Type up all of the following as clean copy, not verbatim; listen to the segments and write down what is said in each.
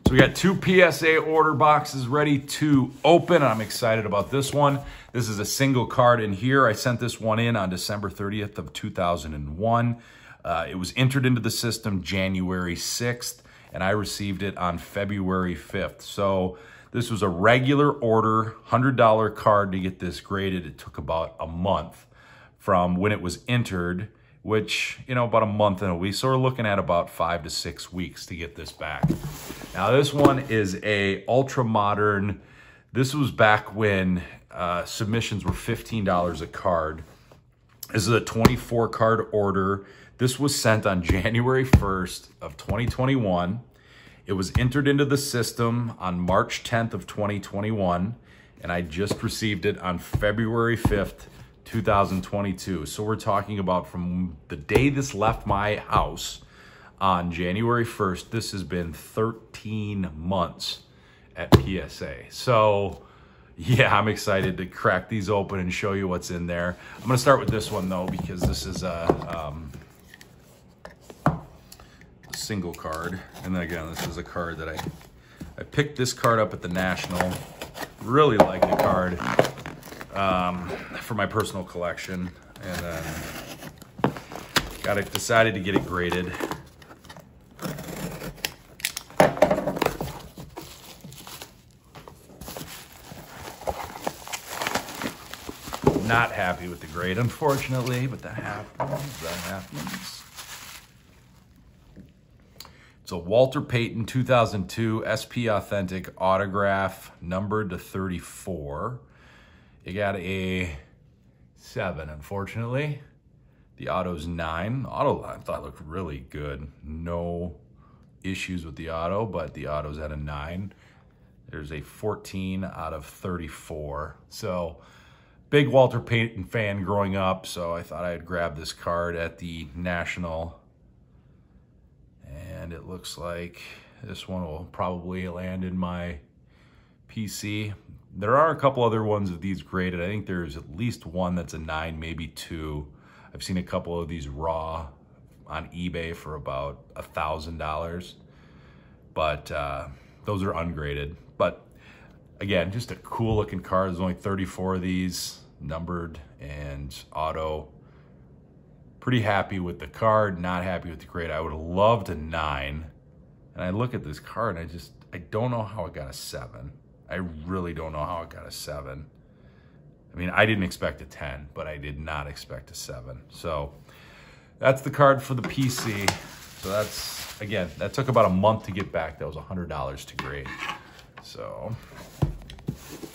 So we got two PSA order boxes ready to open. I'm excited about this one. This is a single card in here. I sent this one in on December 30th of 2001. It was entered into the system January 6th, and I received it on February 5th. So this was a regular order, $100 card to get this graded. It took about a month from when it was entered, which, you know, about a month and a week. So we're looking at about 5 to 6 weeks to get this back. Now this one is a ultra modern. This was back when submissions were $15 a card. This is a 24 card order. This was sent on January 1st of 2021. It was entered into the system on March 10th of 2021, and I just received it on February 5th, 2022. So we're talking about from the day this left my house on January 1st, this has been 13 months at PSA. So yeah, I'm excited to crack these open and show you what's in there. I'm gonna start with this one though, because this is a single card. And then again, this is a card that I picked this card up at the National. Really like the card for my personal collection. And then decided to get it graded. Not happy with the grade, unfortunately, but that happens. It's a Walter Payton 2002 SP Authentic autograph, numbered to 34. You got a 7, unfortunately. The auto's 9. Auto, I thought looked really good. No issues with the auto, but the auto's at a 9. There's a 14 out of 34. So, big Walter Payton fan growing up, so I thought I'd grab this card at the National. And it looks like this one will probably land in my PC. There are a couple other ones of these graded. I think there's at least one that's a 9, maybe 2. I've seen a couple of these raw on eBay for about $1,000. But those are ungraded. But again, just a cool looking card. There's only 34 of these, numbered and auto. Pretty happy with the card, not happy with the grade. I would have loved a 9. And I look at this card and I don't know how it got a 7. I really don't know how it got a 7. I mean, I didn't expect a 10, but I did not expect a 7. So that's the card for the PC. So that's, again, that took about a month to get back. That was $100 to grade. So,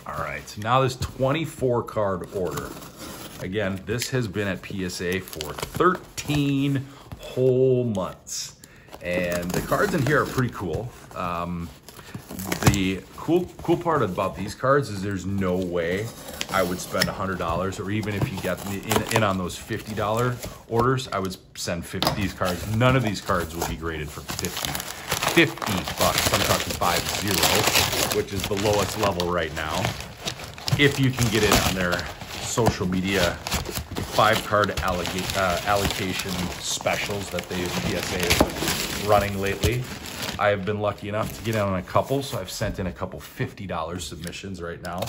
all right, so now this 24 card order. Again, this has been at PSA for 13 whole months. And the cards in here are pretty cool. The cool part about these cards is there's no way I would spend $100, or even if you get in on those $50 orders, I would send 50 these cards. None of these cards will be graded for 50 bucks. I'm talking 50, which is the lowest level right now. If you can get in on their social media 5-card allocation specials that PSA has been running lately. I have been lucky enough to get in on a couple, so I've sent in a couple $50 submissions right now.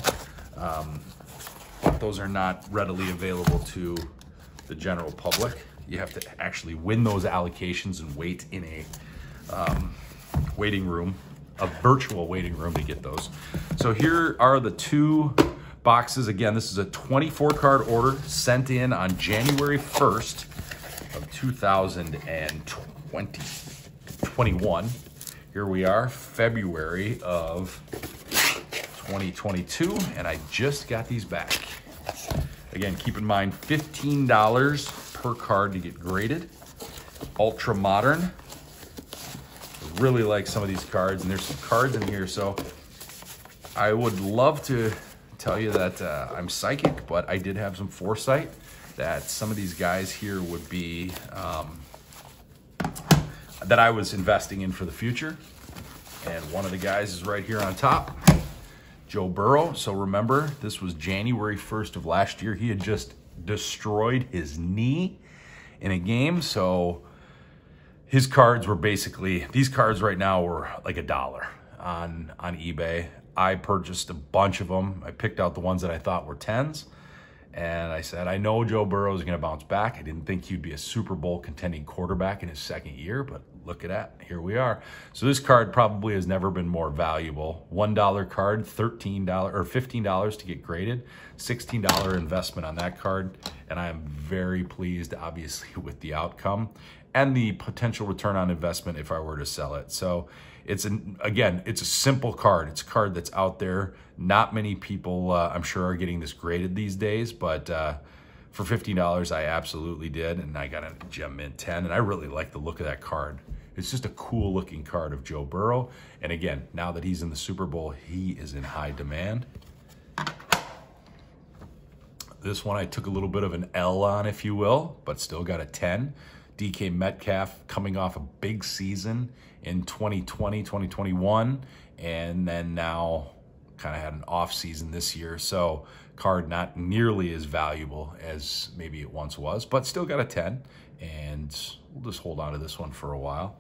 Those are not readily available to the general public. You have to actually win those allocations and wait in a waiting room, a virtual waiting room to get those. So here are the two boxes. Again, this is a 24 card order sent in on January 1st of 2021. Here we are, February of 2022, and I just got these back. Again, keep in mind, $15 per card to get graded. Ultra modern. I really like some of these cards, and there's some cards in here, so I would love to tell you that I'm psychic, but I did have some foresight that some of these guys here would be that I was investing in for the future. And one of the guys is right here on top, Joe Burrow. So remember, this was January 1st of last year. He had just destroyed his knee in a game. So his cards were basically, these cards right now were like $1. on eBay. I purchased a bunch of them. I picked out the ones that I thought were 10s. And I said, I know Joe Burrow is going to bounce back. I didn't think he'd be a Super Bowl contending quarterback in his second year, but look at that. Here we are. So this card probably has never been more valuable. $1 card, $13 or $15 to get graded, $16 investment on that card. And I am very pleased, obviously, with the outcome and the potential return on investment if I were to sell it. So again, it's a simple card. It's a card that's out there. Not many people, I'm sure, are getting this graded these days, but for $15, I absolutely did, and I got a Gem Mint 10, and I really like the look of that card. It's just a cool looking card of Joe Burrow, and again, now that he's in the Super Bowl, he is in high demand. This one I took a little bit of an L on, if you will, but still got a 10. DK Metcalf coming off a big season in 2020, 2021, and then now kind of had an off season this year. So card not nearly as valuable as maybe it once was, but still got a 10. And we'll just hold on to this one for a while.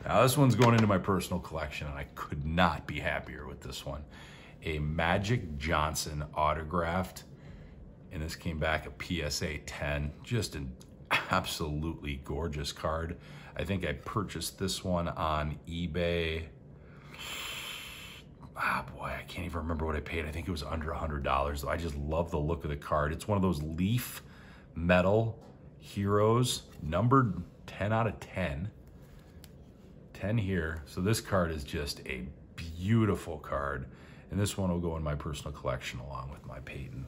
Now this one's going into my personal collection, and I could not be happier with this one. A Magic Johnson autographed, and this came back a PSA 10. Just an absolutely gorgeous card. I think I purchased this one on eBay. Boy, I can't even remember what I paid. I think it was under $100, though. I just love the look of the card. It's one of those leaf metal heroes, numbered 10 out of 10. 10 here. So this card is just a beautiful card. And this one will go in my personal collection along with my Payton.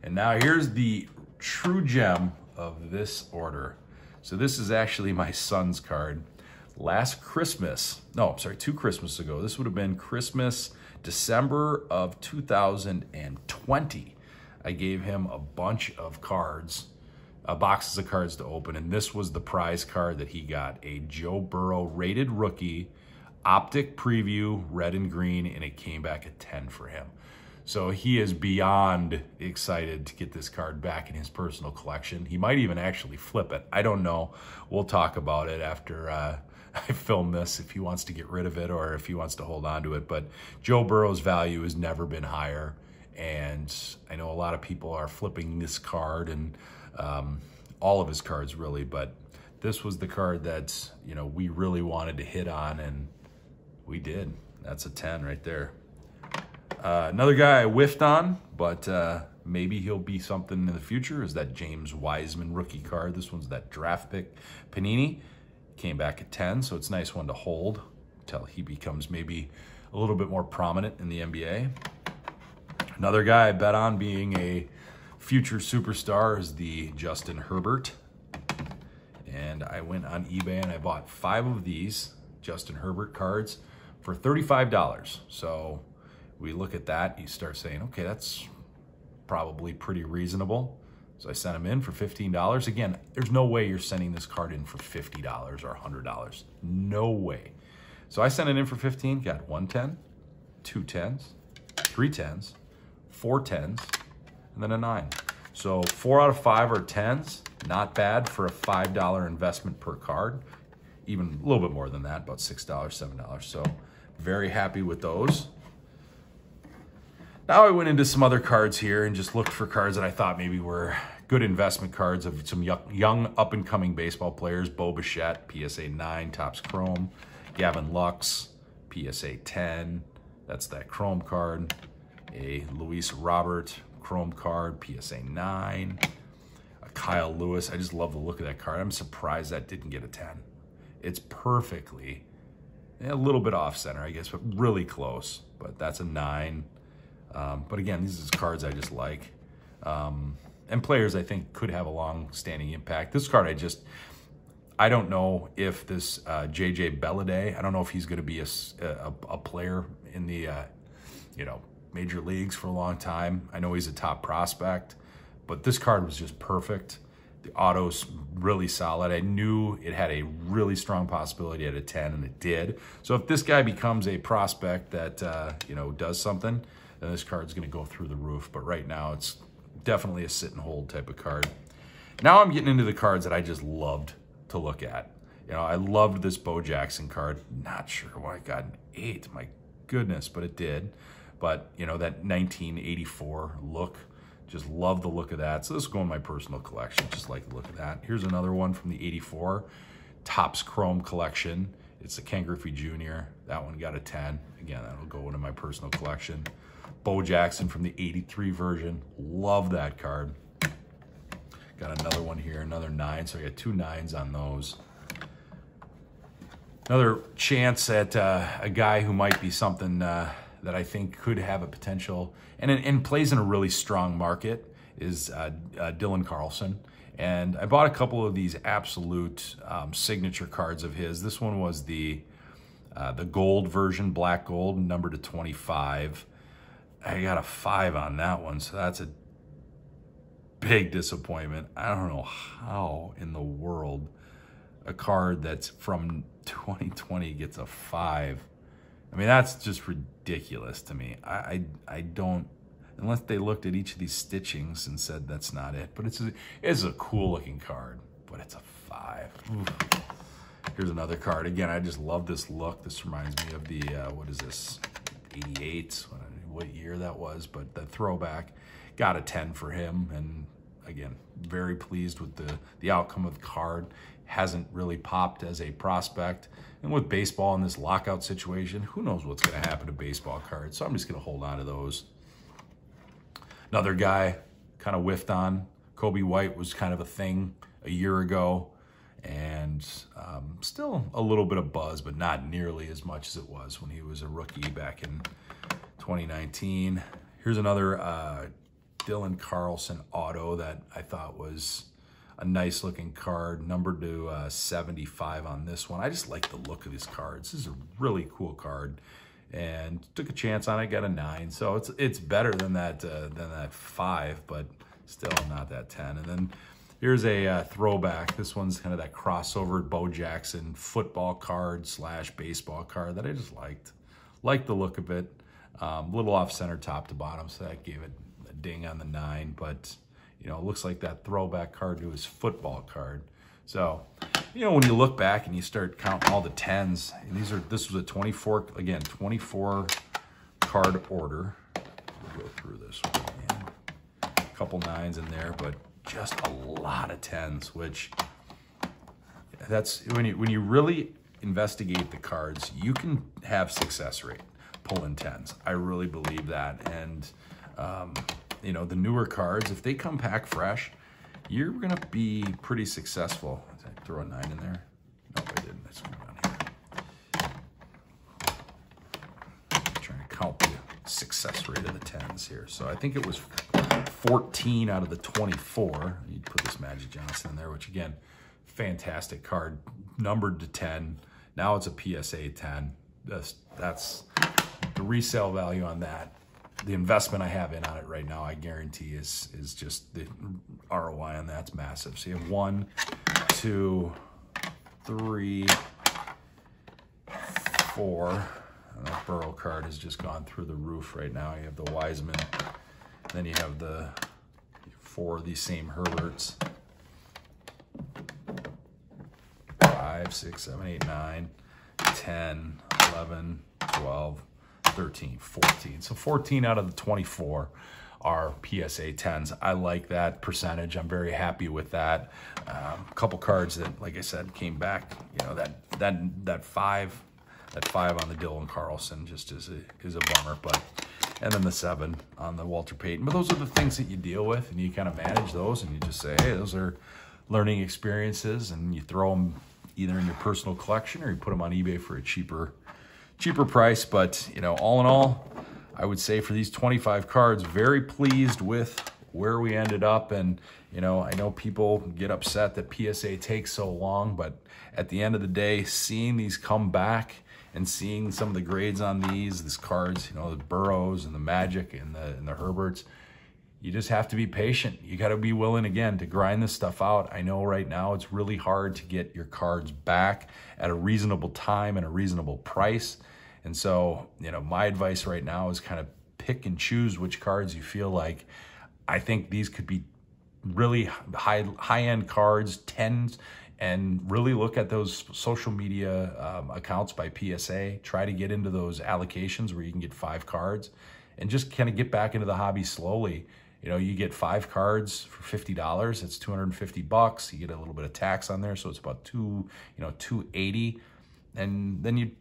And now here's the true gem of this order. So this is actually my son's card. Last Christmas, no, I'm sorry, 2 Christmases ago, this would have been Christmas, December of 2020. I gave him a bunch of cards, boxes of cards to open, and this was the prize card that he got, a Joe Burrow rated rookie, optic preview, red and green, and it came back at 10 for him. So he is beyond excited to get this card back in his personal collection. He might even actually flip it. I don't know. We'll talk about it after I film this, if he wants to get rid of it or if he wants to hold on to it. But Joe Burrow's value has never been higher. And I know a lot of people are flipping this card and all of his cards really, but this was the card that, you know, we really wanted to hit on, and we did. That's a 10 right there. Another guy I whiffed on, but maybe he'll be something in the future, is that James Wiseman rookie card. This one's that draft pick Panini. Came back at 10, so it's a nice one to hold until he becomes maybe a little bit more prominent in the NBA. Another guy I bet on being a future superstar is the Justin Herbert. And I went on eBay and I bought 5 of these Justin Herbert cards for $35. So we look at that, you start saying, okay, that's probably pretty reasonable. So I sent them in for $15. Again, there's no way you're sending this card in for $50 or $100. No way. So I sent it in for 15, got 1 10, 2 10s, 3 10s, 4 10s, and then a 9. So 4 out of 5 are 10s. Not bad for a $5 investment per card. Even a little bit more than that, about $6, $7. So very happy with those. Now I went into some other cards here and just looked for cards that I thought maybe were good investment cards of some young up-and-coming baseball players. Bo Bichette, PSA 9, Topps Chrome. Gavin Lux, PSA 10. That's that Chrome card. A Luis Robert Chrome card, PSA 9. A Kyle Lewis. I just love the look of that card. I'm surprised that didn't get a 10. It's perfectly, a little bit off-center, I guess, but really close. But that's a 9. But again, these are cards I just like. And players I think could have a long-standing impact. This card I don't know if this JJ Belladay, I don't know if he's going to be a player in the, major leagues for a long time. I know he's a top prospect, but this card was just perfect. The auto's really solid. I knew it had a really strong possibility at a 10, and it did. So if this guy becomes a prospect that, does something, then this card's going to go through the roof. But right now, it's definitely a sit and hold type of card. Now I'm getting into the cards that I just loved to look at. I loved this Bo Jackson card. Not sure why I got an 8. My goodness, but it did. But, you know, that 1984 look, just love the look of that. So this will go in my personal collection. Just like the look of that. Here's another one from the 84 Topps Chrome collection. It's the Ken Griffey Jr. That one got a 10. Again, that'll go into my personal collection. Bo Jackson from the 83 version. Love that card. Got another one here, another 9. So I got 2 9s on those. Another chance at a guy who might be something that I think could have a potential and plays in a really strong market is Dylan Carlson. And I bought a couple of these absolute signature cards of his. This one was the gold version, black gold, numbered to 25. I got a 5 on that one, so that's a big disappointment. I don't know how in the world a card that's from 2020 gets a 5. I mean, that's just ridiculous to me. I don't, unless they looked at each of these stitchings and said that's not it. But it's a cool looking card, but it's a 5. Oof. Here's another card. Again, I just love this look. This reminds me of the, what is this, 88, what year that was, but the throwback. Got a 10 for him, and again, very pleased with the outcome of the card. Hasn't really popped as a prospect. And with baseball in this lockout situation, who knows what's going to happen to baseball cards. So I'm just going to hold on to those. Another guy kind of whiffed on. Kobe White was kind of a thing a year ago. And still a little bit of buzz, but not nearly as much as it was when he was a rookie back in 2019. Here's another Dylan Carlson auto that I thought was a nice looking card, numbered to 75 on this one. I just like the look of these cards. This is a really cool card, and took a chance on it, got a 9. So it's better than that 5, but still not that 10. And then here's a throwback. This one's kind of that crossover Bo Jackson football card / baseball card that I just liked. Liked the look of it. A little off center top to bottom, so that gave it a ding on the 9, but you know, it looks like that throwback card to his football card. So, you know, when you look back and you start counting all the 10s, and this was a 24 card order. We'll go through this one. Man. A couple 9s in there, but just a lot of 10s, which that's when you really investigate the cards, you can have success rate pulling 10s. I really believe that. And you know, the newer cards, if they come back fresh, you're going to be pretty successful. Did I throw a 9 in there? No, I didn't. Let's go down here. I'm trying to count the success rate of the 10s here. So I think it was 14 out of the 24. You'd put this Magic Johnson in there, which again, fantastic card, numbered to 10. Now it's a PSA 10. That's the resale value on that. The investment I have in on it right now, I guarantee is just the ROI on that's massive. So you have 1, 2, 3, 4. And that Burrow card has just gone through the roof right now. You have the Wiseman. Then you have the 4 of these same Herberts. 5, 6, 7, 8, 9, 10, 11, 12, 13, 14. So 14 out of the 24 are PSA 10s. I like that percentage. I'm very happy with that. A couple cards that, like I said, came back. You know, that 5 on the Dylan Carlson just is a bummer. But and then the 7 on the Walter Payton. But those are the things that you deal with, and you kind of manage those, and you just say, hey, those are learning experiences, and you throw them either in your personal collection or you put them on eBay for a cheaper price. But, you know, all in all, I would say for these 25 cards, very pleased with where we ended up. And, you know, I know people get upset that PSA takes so long, but at the end of the day, seeing these come back and seeing some of the grades on these cards, you know, the Burrows and the Magic and the Herberts, you just have to be patient. You got to be willing, again, to grind this stuff out. I know right now it's really hard to get your cards back at a reasonable time and a reasonable price. And so, you know, my advice right now is kind of pick and choose which cards you feel like. I think these could be really high-end cards, 10s, and really look at those social media accounts by PSA. Try to get into those allocations where you can get 5 cards and just kind of get back into the hobby slowly. You know, you get 5 cards for $50. It's $250. You get a little bit of tax on there, so it's about $280. And then you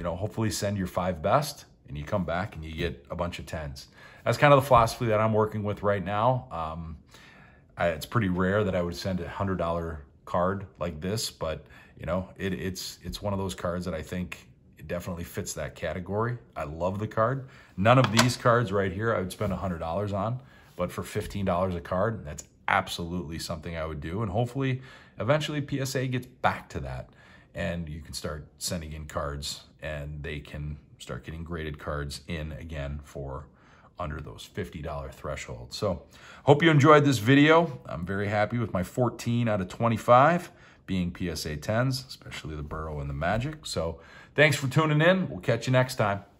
hopefully send your 5 best, and you come back and you get a bunch of 10s. That's kind of the philosophy that I'm working with right now. It's pretty rare that I would send a $100 card like this, but it's one of those cards that I think it definitely fits that category. I love the card. None of these cards right here I would spend $100 on, but for $15 a card, that's absolutely something I would do. And hopefully, eventually PSA gets back to that, and you can start sending in cards, and they can start getting graded cards in again for under those $50 thresholds. So hope you enjoyed this video. I'm very happy with my 14 out of 25 being PSA 10s, especially the Burrow and the Magic. So thanks for tuning in. We'll catch you next time.